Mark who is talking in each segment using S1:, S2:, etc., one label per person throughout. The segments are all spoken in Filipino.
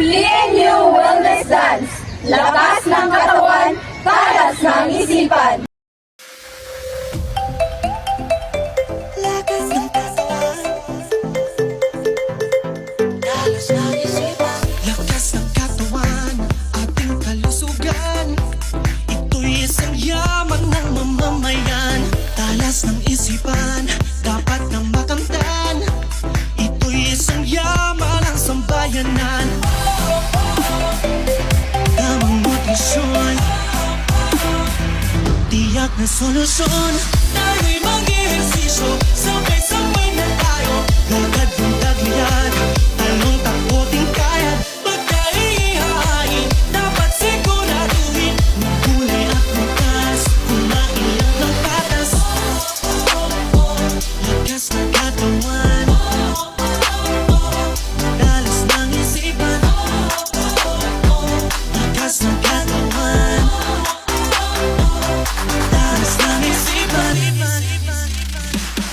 S1: PNU Wellness Dance. Lakas ng katawan, talas ng isipan.
S2: Lakas ng katawan, talas ng isipan. Lakas ng katawan, ating kalusugan. Ito'y isang yaman ng mamamayan. Talas ng isipan, dapat na makamtan. Ito'y isang yaman ng sambayanan. Tamang nutrisyon, tiyak na solusyon. Tayo'y mag-ehersisyo, sabay-sabay na tayo. Lakad yung taglian, anong takutin kaya. Pagka-ihahain, dapat siguraduhin. Magulay at bukas, kumain lang ng patas. Lakas ng katawan, talas ng isipan. Lakas ng katawan, talas ng isipan.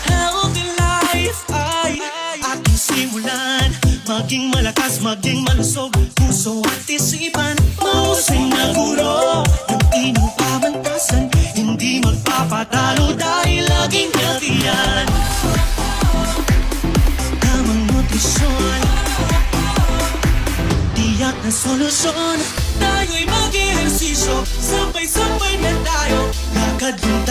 S2: Healthy life ay ating simulan. Maging malakas, maging malusog, puso at isipan. Mahusay na guro, yung inyong pamantasan. Hindi magpapatalo dahil laging healthy yan. Tamang nutrisyon, tiyak na solusyon. Tayo'y mag-ehersisyo, sabay-sabay na tayo. Lakad yung